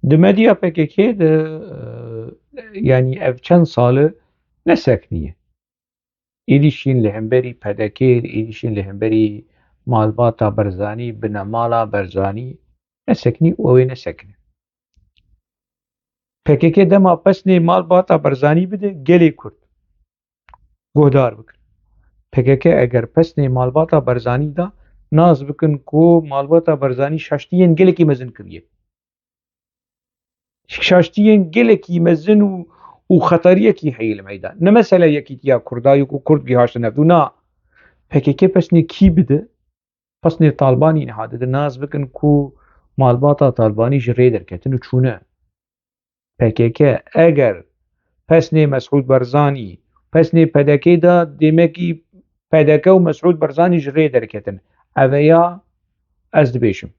دمدیا PKK yani ev çend salı nesekniye. Êdîşîn li hemberî pedekêr, êdîşîn li hemberî malbata Barzanî, binemala Barzanî neseknî û ew ê nesekine. PKK dema pesnê malbata Barzanî bide gelê Kurd guhdar bikin. PKK eger pesnê malbata Barzanî da naz bikin ku malbata Barzanî şaştiyên gelekî mezin kiriye. Şaştiyên gelekî mezin û xeteriyekî heye li meydan. Ne mesele yekîtiya Kurda ku Kurd gihaştin ev na. PKK pesnê kî bide? Pesnê Talibanî niha dide naz bikin ku malbata Talibanî ji rê derketin û çûne. PKK eger pesnê Mesûd Barzanî pesnê PDK da demekî PDK û Mesûd Barzanî ji rê derketin. Eveya ez dibêjim.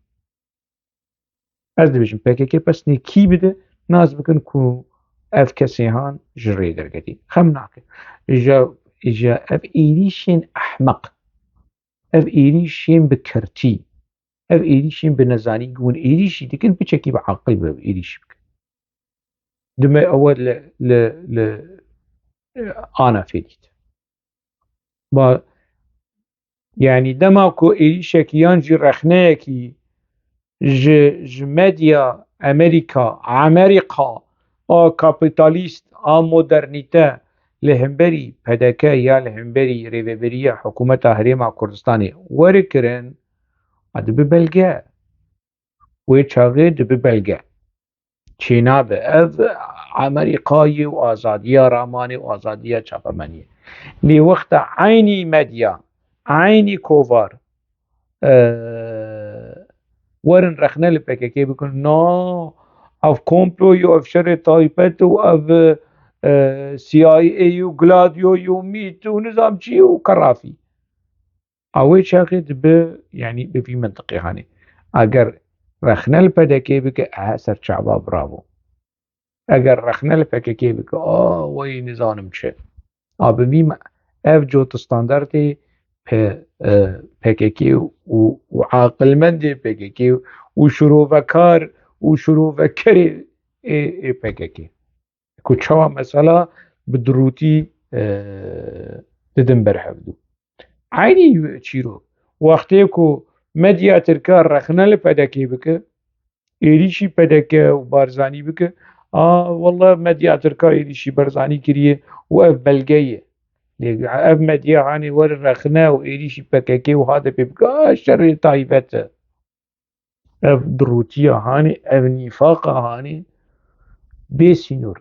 Ez dibêjim PKK pesnê kî bide naz bikin ku ev kesêhan ji rê derketî. Xem nake. Ji ev êrîşên ehmeq, ev êrîşên bi kirtî, ev êrîşên bi nezanî hûn êrîşî dikin biçekî bi eqil bi êrîşî bikin. Dime ew li ana fêdît. Yani dema ku êrîşekî yan jî rexneyekî ji medya Amerîka a kapîtalîst a modernîte li hemberî PDK ya li hemberî rêveberiya hikûmeta Herêma Kurdistanê werî kirin a dibe belge. Wê çaxê dibe belge. Çê nabe ev Amerîkayê û azadiya ramanê û azadiya çapemeniyê. Lê wexta eynî medya, eynî kovar werin rexne li PKK bikin na ev komployê û ev şerê taybet û ev CIA û Gladyoyê û MİT û nizam çi û kerafî. A wê çaxê dibe yani bi vî mintiqê hanê. Eger rexne li PDK bike serçava bravo. Eger rexne li PKK bike wey nizanim çi. A bi vî ev cot standardê PKK û aqilmendê PKK û şîrovekar û şîrovekerê PKK. Ku çawa mesela bi dirûtî didin berhevdû. Eynî çîrok wextê ku medya Tirka rexne li PDK bike, êrîşî PDK û Barzanî bike, wallah medya Tirka êrîşî Barzanî kiriye û ev belge ye. Lê ev medya hanê werin rexne û êrîşî PKK û hate pê bike şerê taybet e. Ev dirûtiya hanê, ev nîfaqa hanê bê sînor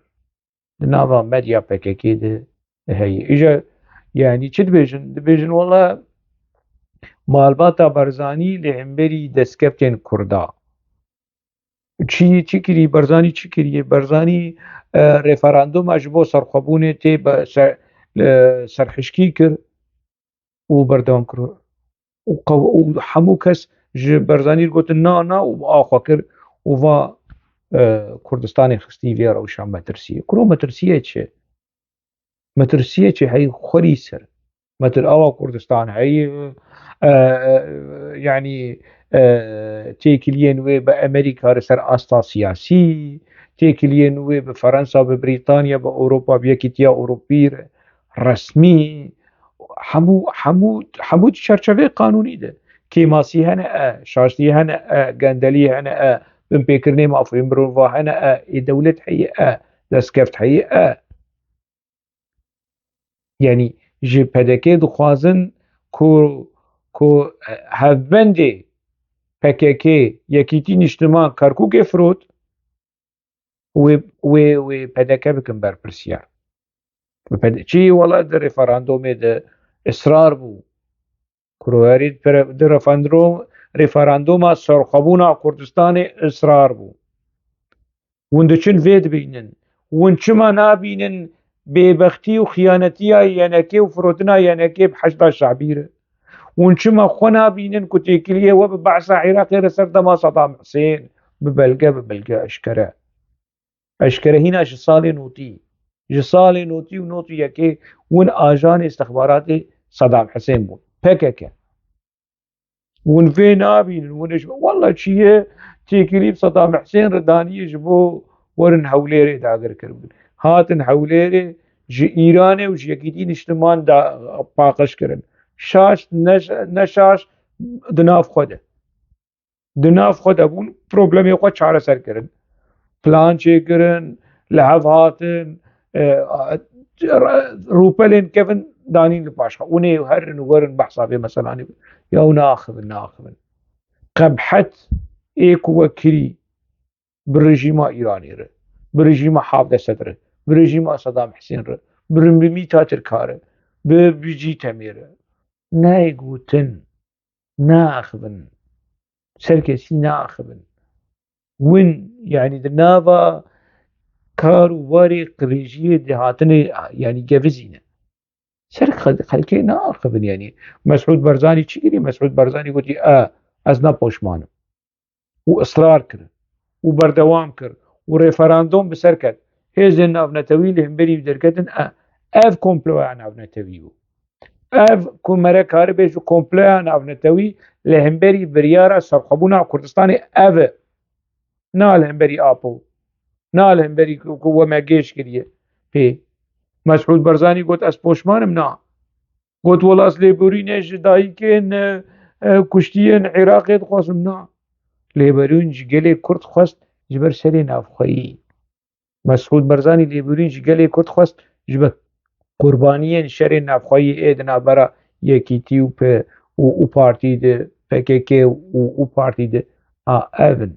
di nava medya PKK de heye. Îja yani çi dibêjin? Dibêjin wallah malbata Barzanî li hemberî destkeftên Kurda. Çi kirî Barzanî çi kiriye? Barzanî referanduma ji bo serxwebûnê tê serhişkî kir û berdewam kir û hemû kes ji Barzanî gotin na û axwe kir û va Kurdistanê xistî vê rewşa metirsiyê. Kuro metirsiyê çi? Metirsiyê çi hey xwerî ser. Awa Kurdistan heye yani têkiliyên wê bi Amerîka li ser asta siyasî, têkiliyên wê bi Fransa, bi Brîtanya, bi Ewropa, bi Yekîtiya Ewropî resmî hemû çerçeveyê qanûnî de. Kêmasî hene şaştî hene gendelî hene binpêkirinê mafiyên mirova hene dewlet heye destkeft heye. Yani ji PDK dixwazin ku hevbendê PKK Yekîtî Niştiman Kerkûkê firot wê PDK bikin berpirsiyar. Çi wela di referandumê de israr bû kurwerî di referanduma serxwebûna Kurdistanê israr bû. Hûn diçin vê dibînin. Hûn çima nabînin bêbextî û xıyanetiya yenekê û firotina yenekê bi heşda şeعبî re? Hûn çima xwe nabînin ku têkiliyê we bi behsa Iraqê li ser dema Sedam Hüseyin bi belge eşkere. Eşkere hîna ji salê nûtî. Ji salê nûtî û nûtî yekê hûn ajanê istixbaratê Sedam Hüseyin bûn. PKK. Hûn vê nabînin. Hûn wallah çi ye تيكليب صدام حسين رداني جبو ورن هوليري داگر كربن هاتن هوليري جي إيراني وجي يكيدين اجتمان دا باقش كرن شاش نشاش دناف خوده بون پروبلمی خود چاره سر کرن پلان چه کرن لحظ هاتن روپلين كيفن دانين الباشا وني وهرن وورن بحصا في مثلا يا ناخذ قبحت ايكو وكري بالرجيم ايراني ره بالرجيم حافظ صدره بالرجيم صدام حسين ره بالميتا تركاره بيجي تميره نايقوتن ناخذن سركسي ناخذن وين يعني دنافا كارو واري قريجية دهاتني يعني جافزينه سر خلكي ناخذن يعني مسعود برزاني تشيري مسعود برزاني قلت ازنا بوشمانم واصرار كر وبردوام كر وريفراندوم بسركت هيزن نافنتوي لهمبري بدركتن اف كومبلو نافنتوي اف كومرا كاربيش كومبلو نافنتوي لهمبري بريارا سرخبونا كردستاني اف نال همبري ابو نال همبري وما جيش كريه بي مسعود برزاني قلت اس بوشمانم نا قلت والله اصلي بورينيش دايكن كشتين عراقي خاصم نا ليبرون جيلي كرد خواست جبر سري نافخوي مسعود برزاني ليبرون جيلي كرد خواست جبر قربانيين شر نافخوي ادنا برا يكيتي و بارتي د PKK و بارتي د ايفن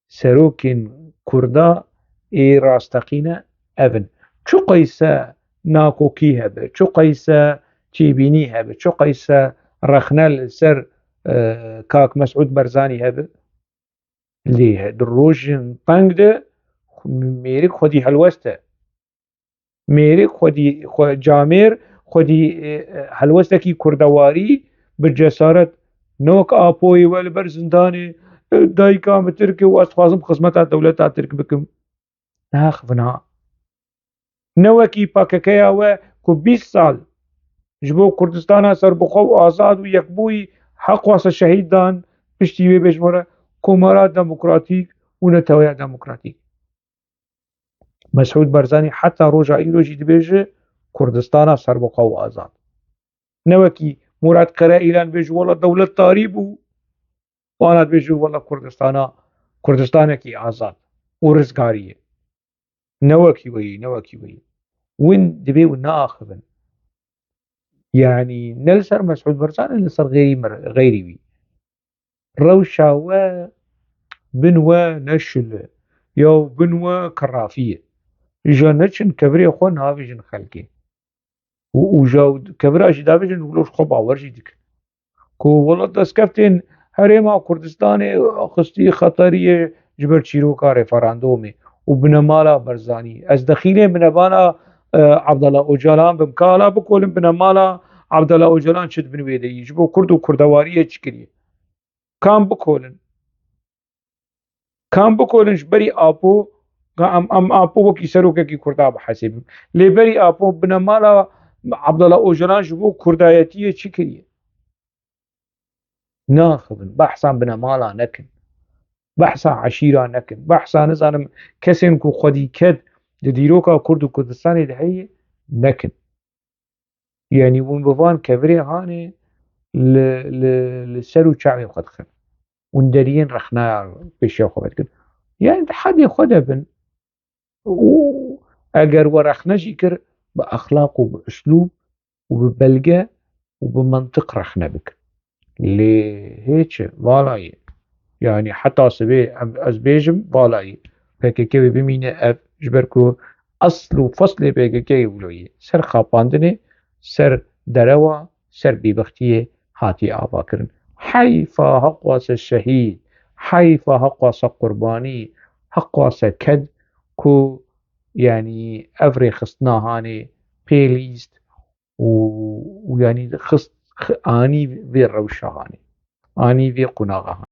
سروكين كردا اي راستقينا ايفن شو قيسا ناكوكي هبه شو قيسا تشيبيني هبه شو قيسا رخنال سر كاك مسعود برزاني هبه ليه دروج طنگ ده ميرك خودي هلوسته ميرك خودي جامير خودي هلوسته كي كردواري بالجسارت نوك آبوي والبر زنداني دايكا متركي واستخاصم خصمت الدولة ترك بكم ناخفنا نوكي باككيا و كو 20 سال جبو كردستانا سربخو آزاد و يكبوي حق واس الشهيد دان پشتیوی بجمره كومارا ديمقراطيك ونتويا ديمقراطيك مسعود برزاني حتى روجا ايروجي دبيجي كردستانا سربقا وآزاد نوكي مراد قرائلان بيجو والله دولة تاريبو وانا بيجو والله كردستانا كي آزاد ورزقارية نوكي وي وين دبيو ناخذن يعني نلسر مسعود برزاني نلسر غيري وي روشا و بنوى نشل يو بنوى كرافية إجا نتشن كبري خون هافيجن خلقي وجاو كبري أجي دافيجن ولوش خب عورجي ديك كو والله دسكفتين هريما كردستاني خستي خطرية جبر چيروكا ريفراندومي وبنمالا برزاني از دخيلي بنبانا عبد الله اوجلان بمكالا بكولن بنمالا عبد الله اوجلان شد بنويدي يجبو كرد وكردوارية چكري كان بكولنش بري آبو ام آبو وكي سروكا كي كردا بحسب لي بري آبو بنمالا عبد الله اوجلان جبو كردايتية چكري ناخذن بحثا بنمالا نكن بحثا عشيرة نكن بحثا نزانم كسين كو خدي كد ديروكا كرد وكردستاني دهي نكن يعني وين بفان كبري هاني لسرو شعبي قد خن وندرين رخنا بشيء خبرت كده يعني حد خده بن وأجر ورخنا جيكر بأخلاق وبأسلوب وببلغة وبمنطق رخنا بك لهيك والاي يعني حتى أزبيجم والاي PKK بمينة جبركو أصل وفصل PKK ولوي سر خاباندني سر دروا سر ببختية هاتي آباكرن حيفا حقواس الشهيد حيفا حقواس قرباني حقواس كد كو يعني أفري خصنا هاني بيليست ويعني خص آني في الروشة هاني آني في قناغة